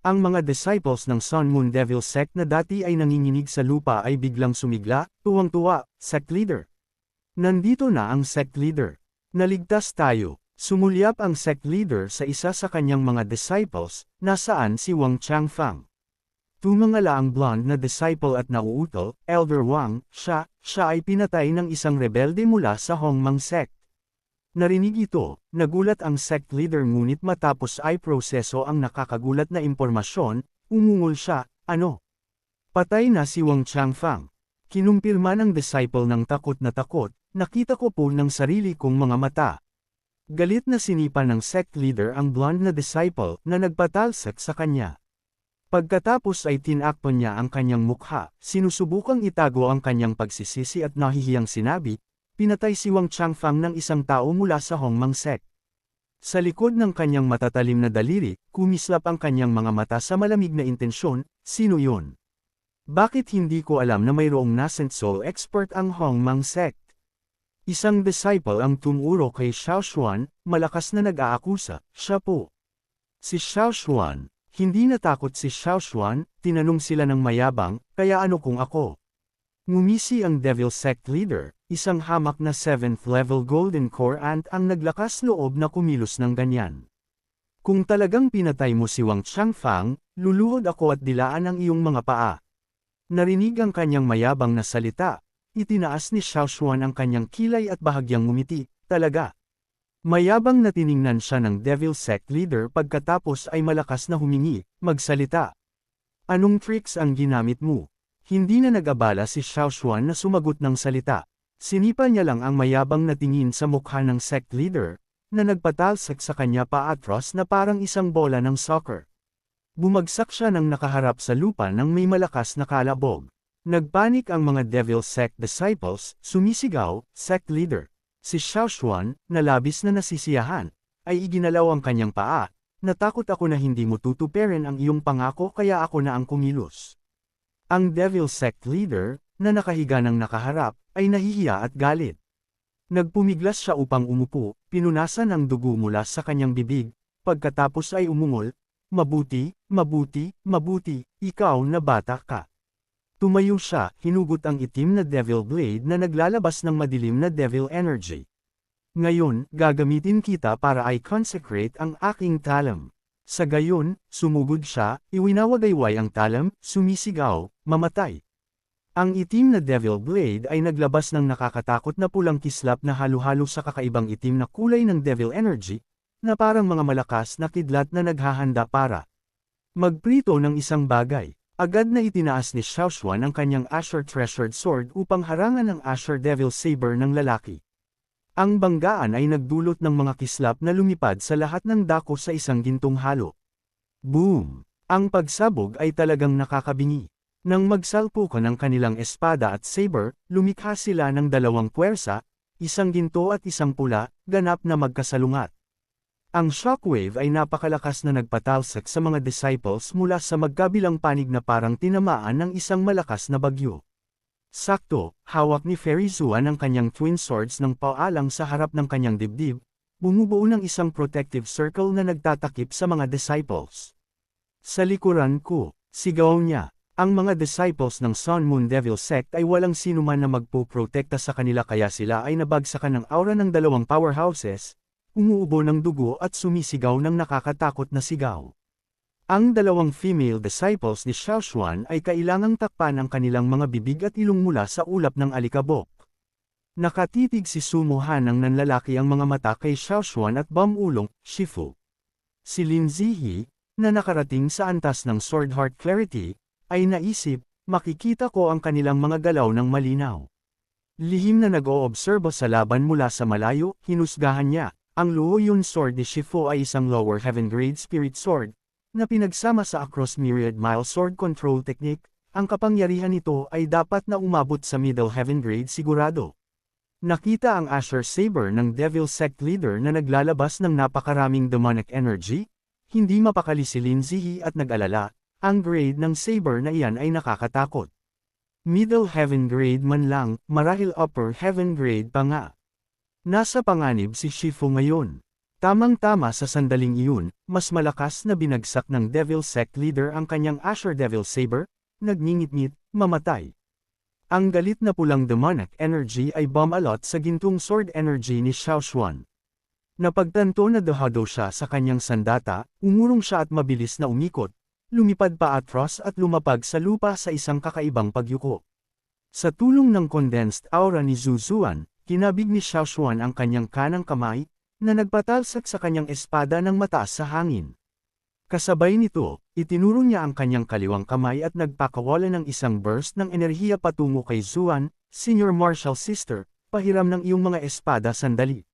Ang mga disciples ng Sun Moon Devil Sect na dati ay nanginginig sa lupa ay biglang sumigla, tuwang-tuwa, sect leader. Nandito na ang sect leader. Naligtas tayo. Sumulyap ang sect leader sa isa sa kanyang mga disciples, nasaan si Wang Changfang. Tumangala ang blonde na disciple at nauutol, Elder Wang, siya ay pinatay ng isang rebelde mula sa Hongmang sect. Narinig ito, nagulat ang sect leader ngunit matapos ay proseso ang nakakagulat na impormasyon, umungol siya, ano? Patay na si Wang Changfang. Kinumpirma ng disciple ng takot, nakita ko po ng sarili kong mga mata. Galit na sinipa ng sect leader ang blonde na disciple na nagpatalsik sa kanya. Pagkatapos ay tinakpan niya ang kanyang mukha, sinusubukang itago ang kanyang pagsisisi at nahihiyang sinabi, pinatay si Wang Changfang ng isang tao mula sa Hongmang sect. Sa likod ng kanyang matatalim na daliri, kumislap ang kanyang mga mata sa malamig na intensyon, sino yun? Bakit hindi ko alam na mayroong nascent soul expert ang Hongmang sect? Isang disciple ang tumuro kay Xiao Xuan, malakas na nag-aakusa, siya po. Si Xiao Xuan. Hindi natakot si Xiao Xuan, tinanong sila ng mayabang, kaya ano kung ako? Ngumisi ang Devil Sect Leader, isang hamak na 7th level Golden Core Ant ang naglakas loob na kumilos ng ganyan. Kung talagang pinatay mo si Wang Changfang, luluhod ako at dilaan ang iyong mga paa. Narinig ang kanyang mayabang na salita, itinaas ni Xiao Xuan ang kanyang kilay at bahagyang ngumiti, talaga. Mayabang na tiningnan siya ng Devil Sect Leader pagkatapos ay malakas na humingi, magsalita. Anong tricks ang ginamit mo? Hindi na nag-abala si Xiao Xuan na sumagot ng salita. Sinipa niya lang ang mayabang na tingin sa mukha ng Sect Leader, na nagpatalsik sa kanya paatros na parang isang bola ng soccer. Bumagsak siya nang nakaharap sa lupa nang may malakas na kalabog. Nagpanik ang mga Devil Sect disciples, sumisigaw, Sect Leader. Si Xiao Xuan, na labis na nasisiyahan, ay iginalaw ang kanyang paa, natakot ako na hindi mo tutuperin ang iyong pangako kaya ako na ang kumilos. Ang Devil Sect Leader, na nakahiga ng nakaharap, ay nahihiya at galit. Nagpumiglas siya upang umupo, pinunasan ang dugo mula sa kanyang bibig, pagkatapos ay umungol, mabuti, ikaw na bata ka. Tumayo siya, hinugot ang itim na Devil Blade na naglalabas ng madilim na Devil Energy. Ngayon, gagamitin kita para i-consecrate ang aking talam. Sa gayon, sumugod siya, iwinawagayway ang talam, sumisigaw, mamatay. Ang itim na Devil Blade ay naglabas ng nakakatakot na pulang kislap na halo-halo sa kakaibang itim na kulay ng Devil Energy, na parang mga malakas na kidlat na naghahanda para magprito ng isang bagay. Agad na itinaas ni Xiao Xuan ang kanyang Asher Treasured Sword upang harangan ang Asher Devil Saber ng lalaki. Ang banggaan ay nagdulot ng mga kislap na lumipad sa lahat ng dako sa isang gintong halo. Boom! Ang pagsabog ay talagang nakakabingi. Nang magsalpukan ang kanilang espada at saber, lumikha sila ng dalawang puwersa, isang ginto at isang pula, ganap na magkasalungat. Ang shockwave ay napakalakas na nagpatalsik sa mga disciples mula sa magkabilang panig na parang tinamaan ng isang malakas na bagyo. Sakto, hawak ni Fairy Zuan ang kanyang twin swords ng paalang sa harap ng kanyang dibdib, bumubuo ng isang protective circle na nagtatakip sa mga disciples. Sa likuran ko, sigaw niya, ang mga disciples ng Sun Moon Devil Sect ay walang sinuman na magpoprotekta sa kanila kaya sila ay nabagsakan ng aura ng dalawang powerhouses, umuubo ng dugo at sumisigaw ng nakakatakot na sigaw. Ang dalawang female disciples ni Xiao Xuan ay kailangang takpan ang kanilang mga bibig at ilong mula sa ulap ng alikabok. Nakatitig si Sumo Han ng nanlalaki ang mga mata kay Xiao Xuan at Bam-ulong, Shifu. Si Lin Ziyi, na nakarating sa antas ng Sword Heart Clarity, ay naisip, makikita ko ang kanilang mga galaw ng malinaw. Lihim na nag-oobserba sa laban mula sa malayo, hinusgahan niya, ang Luo Yun Sword ni Shifu ay isang lower heaven grade spirit sword, na pinagsama sa Across Myriad Mile Sword Control Technique, ang kapangyarihan nito ay dapat na umabot sa Middle Heaven Grade sigurado. Nakita ang Asher Saber ng Devil Sect Leader na naglalabas ng napakaraming demonic energy, hindi mapakali si Lin Ziyi at nag-alala, ang grade ng Saber na iyan ay nakakatakot. Middle Heaven Grade man lang, marahil Upper Heaven Grade pa nga. Nasa panganib si Shifu ngayon. Tamang-tama sa sandaling iyon, mas malakas na binagsak ng Devil Sect Leader ang kanyang Asher Devil Saber, nagngingit-ngit, mamatay. Ang galit na pulang demonic energy ay bumalot sa gintong sword energy ni Xiao Xuan. Napagtanto na dehado siya sa kanyang sandata, umurong siya at mabilis na umikot, lumipad pa atros at lumapag sa lupa sa isang kakaibang pagyuko. Sa tulong ng condensed aura ni Zhu Zuan, kinabig ni Xiao Xuan ang kanyang kanang kamay, na nagpatalsak sa kanyang espada ng mataas sa hangin. Kasabay nito, itinuro niya ang kanyang kaliwang kamay at nagpakawala ng isang burst ng enerhiya patungo kay Zuan, Senior Martial Sister, pahiram ng iyong mga espada sandali.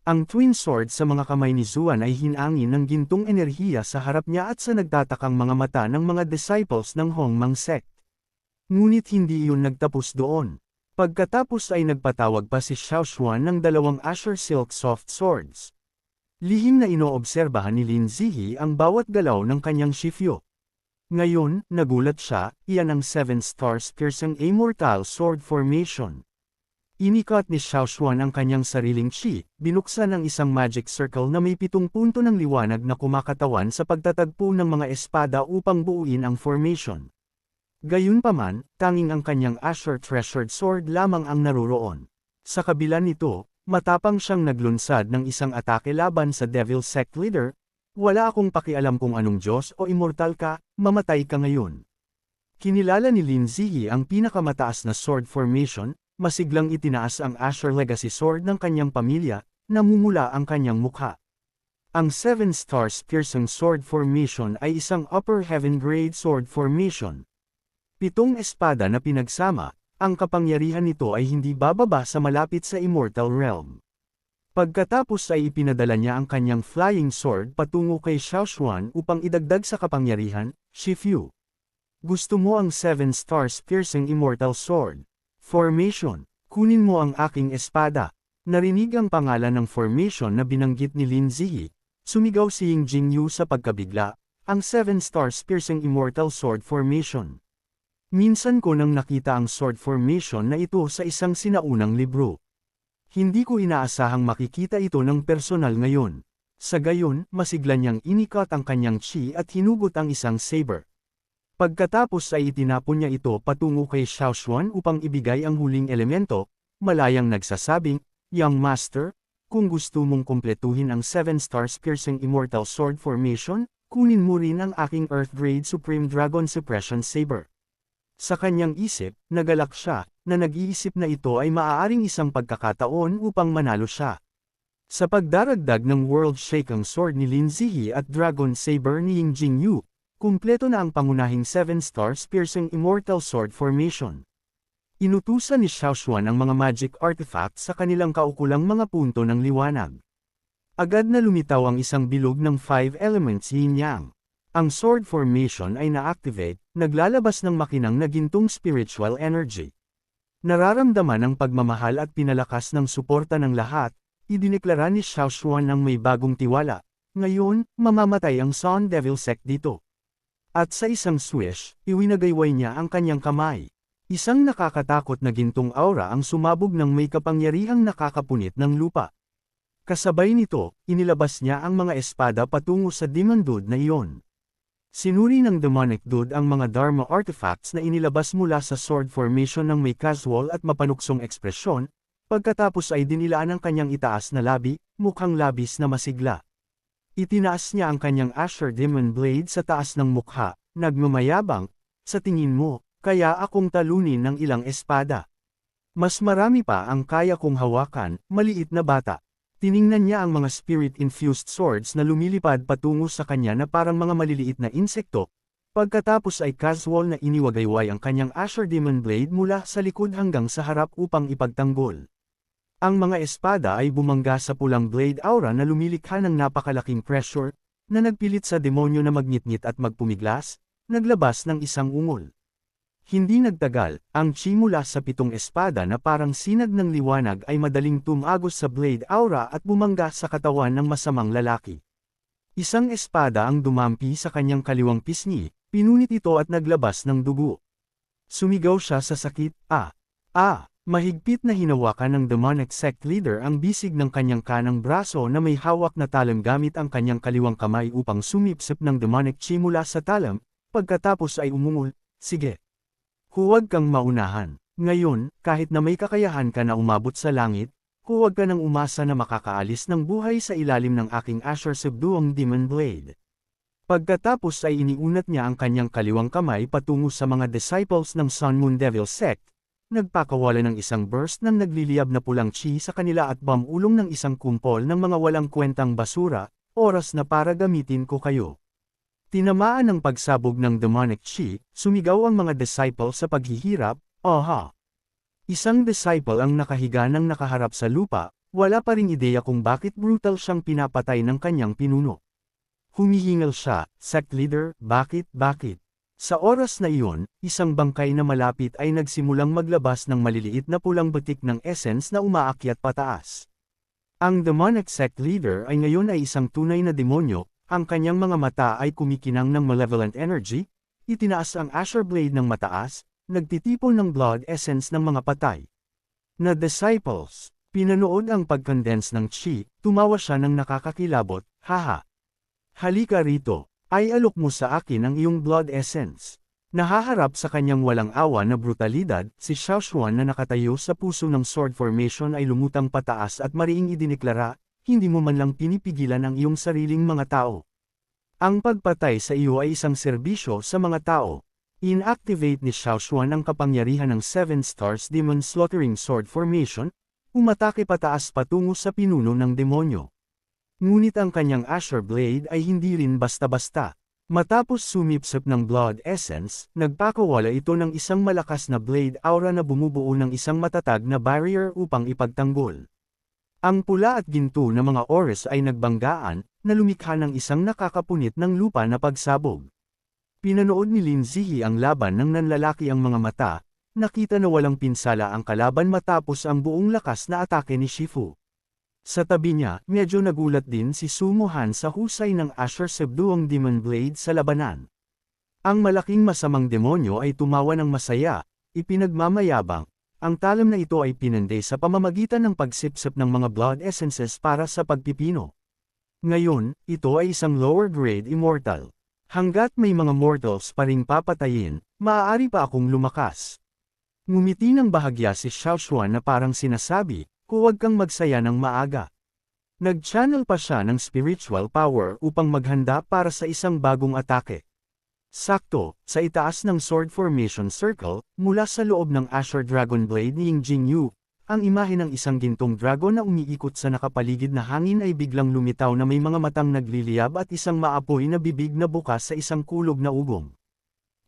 Ang twin sword sa mga kamay ni Zuan ay hinangin ng gintong enerhiya sa harap niya at sa nagtatakang mga mata ng mga disciples ng Hongmang Sect. Ngunit hindi iyon nagtapos doon. Pagkatapos ay nagpatawag pa si Xiao Xuan ng dalawang Asher Silk Soft Swords. Lihim na inoobserbahan ni Lin Ziyi ang bawat galaw ng kanyang Shifyo. Ngayon, nagulat siya, iyan ang 7 Stars Piercing Immortal Sword Formation. Inikat ni Xiao Xuan ang kanyang sariling chi, binuksan ang isang magic circle na may 7 punto ng liwanag na kumakatawan sa pagtatagpo ng mga espada upang buuin ang formation. Gayunpaman, tanging ang kanyang Asher Treasured Sword lamang ang naroroon. Sa kabila nito, matapang siyang naglunsad ng isang atake laban sa Devil Sect Leader, "Wala akong pakialam kung anong Diyos o immortal ka, mamatay ka ngayon." Kinilala ni Lin Ziyi ang pinakamataas na sword formation, masiglang itinaas ang Asher Legacy Sword ng kanyang pamilya, namumula ang kanyang mukha. Ang 7 Stars Piercing Sword Formation ay isang Upper Heaven Grade Sword Formation. 7 espada na pinagsama, ang kapangyarihan nito ay hindi bababa sa malapit sa Immortal Realm. Pagkatapos ay ipinadala niya ang kanyang Flying Sword patungo kay Xiao Xuan upang idagdag sa kapangyarihan, Shifu. Gusto mo ang 7 Stars Piercing Immortal Sword Formation? Kunin mo ang aking espada. Narinig ang pangalan ng formation na binanggit ni Lin Ziyi, sumigaw si Ying Jingyu sa pagkabigla, ang 7 Stars Piercing Immortal Sword Formation. Minsan ko nang nakita ang sword formation na ito sa isang sinaunang libro. Hindi ko inaasahang makikita ito ng personal ngayon. Sa gayon, masigla niyang inikat ang kanyang chi at hinugot ang isang saber. Pagkatapos ay itinapon niya ito patungo kay Xiao Xuan upang ibigay ang huling elemento, malayang nagsasabing, "Young Master, kung gusto mong kumpletuhin ang 7 Stars Piercing Immortal Sword Formation, kunin mo rin ang aking Earth Grade Supreme Dragon Suppression Saber." Sa kanyang isip, nagalak siya, na nag-iisip na ito ay maaaring isang pagkakataon upang manalo siya. Sa pagdaragdag ng World-Shaking Sword ni Lin Ziyi at Dragon Saber ni Ying Jingyu, kumpleto na ang pangunahing 7 Stars Piercing Immortal Sword Formation. Inutusan ni Xiao Xuan ang mga magic artifacts sa kanilang kaukulang mga punto ng liwanag. Agad na lumitaw ang isang bilog ng 5 elements yin-yang. Ang sword formation ay na-activate, naglalabas ng makinang na gintong spiritual energy. Nararamdaman ang pagmamahal at pinalakas ng suporta ng lahat, idineklara ni Xiao Xuan ng may bagong tiwala. Ngayon, mamamatay ang Sun Devil Sect dito. At sa isang swish, iwinagayway niya ang kanyang kamay. Isang nakakatakot na gintong aura ang sumabog ng may kapangyarihang nakakapunit ng lupa. Kasabay nito, inilabas niya ang mga espada patungo sa Demon Dude na iyon. Sinuri ng Demonic Dude ang mga Dharma artifacts na inilabas mula sa sword formation ng may casual at mapanuksong ekspresyon, pagkatapos ay dinilaan ang kanyang itaas na labi, mukhang labis na masigla. Itinaas niya ang kanyang Asher Demon Blade sa taas ng mukha, nagmamayabang, "Sa tingin mo, kaya akong talunin ng ilang espada. Mas marami pa ang kaya kong hawakan, maliit na bata." Tiningnan niya ang mga spirit-infused swords na lumilipad patungo sa kanya na parang mga maliliit na insekto, pagkatapos ay casual na iniwagayway ang kanyang Asher Demon Blade mula sa likod hanggang sa harap upang ipagtanggol. Ang mga espada ay bumangga sa pulang blade aura na lumilikha ng napakalaking pressure, na nagpilit sa demonyo na magngit-ngit at magpumiglas, naglabas ng isang ungol. Hindi nagtagal, ang chi mula sa 7 espada na parang sinag ng liwanag ay madaling tumagos sa blade aura at bumangga sa katawan ng masamang lalaki. Isang espada ang dumampi sa kanyang kaliwang pisngi, pinunit ito at naglabas ng dugo. Sumigaw siya sa sakit, "Ah! Ah!" Mahigpit na hinawakan ng demonic sect leader ang bisig ng kanyang kanang braso na may hawak na talam gamit ang kanyang kaliwang kamay upang sumipsip ng demonic chi mula sa talam, pagkatapos ay umungol, sige. Huwag kang maunahan. Ngayon, kahit na may kakayahan ka na umabot sa langit, huwag ka nang umasa na makakaalis ng buhay sa ilalim ng aking Asher Subduong Demon Blade. Pagkatapos ay iniunat niya ang kanyang kaliwang kamay patungo sa mga disciples ng Sun Moon Devil Sect, nagpakawala ng isang burst ng nagliliyab na pulang chi sa kanila at bamulong ng isang kumpol ng mga walang kwentang basura, oras na para gamitin ko kayo. Tinamaan ng pagsabog ng demonic chi, sumigaw ang mga disciple sa paghihirap, aha! Isang disciple ang nakahiga ng nakaharap sa lupa, wala pa ring ideya kung bakit brutal siyang pinapatay ng kanyang pinuno. Humihingal siya, sect leader, bakit? Sa oras na iyon, isang bangkay na malapit ay nagsimulang maglabas ng maliliit na pulang batik ng essence na umaakyat pataas. Ang demonic sect leader ay ngayon ay isang tunay na demonyo, ang kanyang mga mata ay kumikinang ng malevolent energy, itinaas ang Asher Blade ng mataas, nagtitipon ng blood essence ng mga patay na disciples. Pinanood ang pag-condense ng chi, tumawa siya ng nakakakilabot, haha. Halika rito. Ay alok mo sa akin ang iyong blood essence. Nahaharap sa kanyang walang awa na brutalidad, si Xiao Xuan na nakatayo sa puso ng sword formation ay lumutang pataas at mariing idineklara, hindi mo man lang pinipigilan ang iyong sariling mga tao. Ang pagpatay sa iyo ay isang serbisyo sa mga tao. Inactivate ni Xiao Xuan ang kapangyarihan ng 7 Stars Demon Slaughtering Sword Formation, umatake pataas patungo sa pinuno ng demonyo. Ngunit ang kanyang Asher Blade ay hindi rin basta-basta. Matapos sumipsip ng blood essence, nagpakawala ito ng isang malakas na blade aura na bumubuo ng isang matatag na barrier upang ipagtanggol. Ang pula at ginto na mga oras ay nagbanggaan, na lumikha ng isang nakakapunit ng lupa na pagsabog. Pinanood ni Lin Ziyi ang laban ng nanlalaki ang mga mata, nakita na walang pinsala ang kalaban matapos ang buong lakas na atake ni Shifu. Sa tabi niya, medyo nagulat din si Sumo Han sa husay ng Asher Subduong Demon Blade sa labanan. Ang malaking masamang demonyo ay tumawa ng masaya, ipinagmamayabang, ang talam na ito ay pinanday sa pamamagitan ng pagsipsip ng mga blood essences para sa pagpipino. Ngayon, ito ay isang lower grade immortal. Hanggat may mga mortals pa ring papatayin, maaari pa akong lumakas. Ngumiti ng bahagya si Xiao Xuan na parang sinasabi, huwag kang magsaya ng maaga. Nag-channel pa siya ng spiritual power upang maghanda para sa isang bagong atake. Sakto, sa itaas ng sword formation circle, mula sa loob ng Asher Dragon Blade ni Ying Jingyu, ang imahe ng isang gintong dragon na umiikot sa nakapaligid na hangin ay biglang lumitaw na may mga matang nagliliyab at isang maapoy na bibig na bukas sa isang kulog na ugong.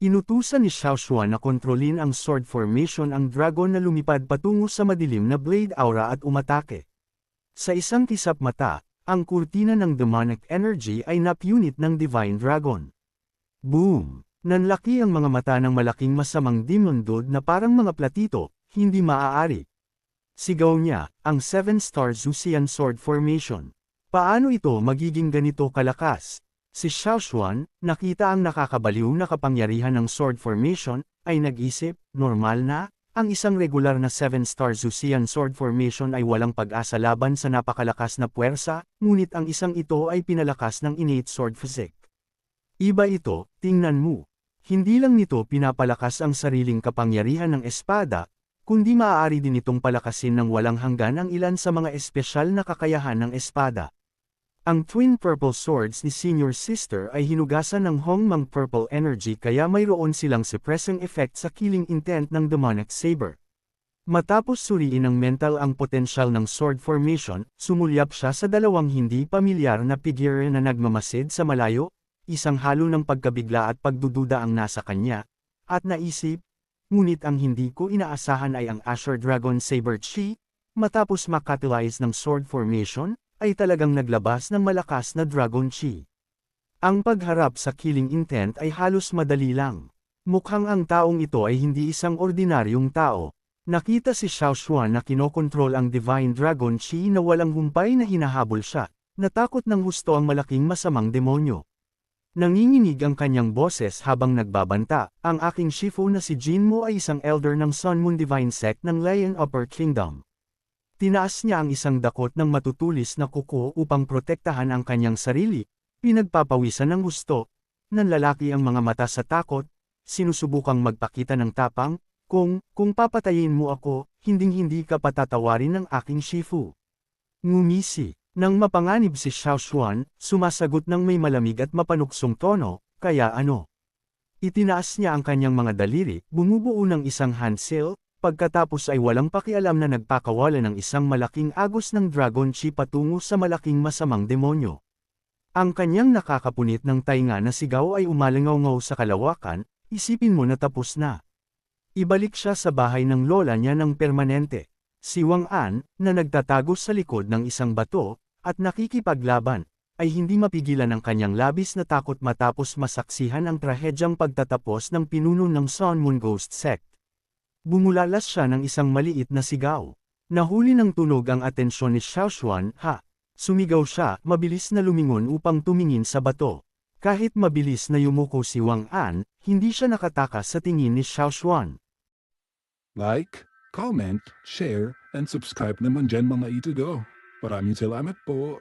Inutusan ni Xiao Xuan na kontrolin ang sword formation ang dragon na lumipad patungo sa madilim na blade aura at umatake. Sa isang kisap mata, ang kurtina ng demonic energy ay napunit ng Divine Dragon. Boom! Nanlaki ang mga mata ng malaking masamang demon dude na parang mga platito, hindi maaari. Sigaw niya, ang 7-star Zuxian sword formation. Paano ito magiging ganito kalakas? Si Xiao Xuan, nakita ang nakakabaliw na kapangyarihan ng sword formation, ay nag-isip, normal na, ang isang regular na 7-star Zuxian sword formation ay walang pag-asa laban sa napakalakas na puwersa, ngunit ang isang ito ay pinalakas ng innate sword physique. Iba ito, tingnan mo. Hindi lang nito pinapalakas ang sariling kapangyarihan ng espada, kundi maaari din itong palakasin ng walang hanggan ang ilan sa mga espesyal na kakayahan ng espada. Ang twin purple swords ni Senior Sister ay hinugasan ng Hongmang purple energy kaya mayroon silang suppressing effect sa killing intent ng demonic saber. Matapos suriin ng mental ang potensyal ng sword formation, sumulyap siya sa dalawang hindi pamilyar na figure na nagmamasid sa malayo, isang halo ng pagkabigla at pagdududa ang nasa kanya, at naisip, ngunit ang hindi ko inaasahan ay ang Asher Dragon Saber Chi, matapos makatalize ng sword formation, ay talagang naglabas ng malakas na Dragon Chi. Ang pagharap sa killing intent ay halos madali lang. Mukhang ang taong ito ay hindi isang ordinaryong tao. Nakita si Xiao Xuan na kinokontrol ang Divine Dragon Chi na walang humpay na hinahabol siya, natakot ng husto ang malaking masamang demonyo. Nanginginig ang kanyang boses habang nagbabanta. Ang aking Shifu na si Jinmo ay isang elder ng Sun Moon Divine Sect ng Lion Upper Kingdom. Tinaas niya ang isang dakot ng matutulis na kuko upang protektahan ang kanyang sarili, pinagpapawisan ng gusto, nanlalaki ang mga mata sa takot, sinusubukang magpakita ng tapang, kung papatayin mo ako, hinding-hindi ka patatawarin ng aking Shifu. Ngumisi. Nang mapanganib si Xiao Xuan, sumasagot ng may malamig at mapanuksong tono, kaya ano? Itinaas niya ang kanyang mga daliri, bumubuo ng isang handsail, pagkatapos ay walang pakialam na nagpakawala ng isang malaking agos ng Dragon Chi patungo sa malaking masamang demonyo. Ang kanyang nakakapunit ng tainga na sigaw ay umalangaw-ngaw sa kalawakan, isipin mo na tapos na. Ibalik siya sa bahay ng lola niya ng permanente. Si Wang An, na nagtatago sa likod ng isang bato, at nakikipaglaban, ay hindi mapigilan ang kanyang labis na takot matapos masaksihan ang trahedyang pagtatapos ng pinuno ng Sun Moon Ghost Sect. Bumulalas siya ng isang maliit na sigaw. Nahuli ng tunog ang atensyon ni Xiao Xuan, ha! Sumigaw siya, mabilis na lumingon upang tumingin sa bato. Kahit mabilis na yumuko si Wang An, hindi siya nakatakas sa tingin ni Xiao Xuan. Like, comment, share, and subscribe naman dyan mga ito go. Maraming salamat po.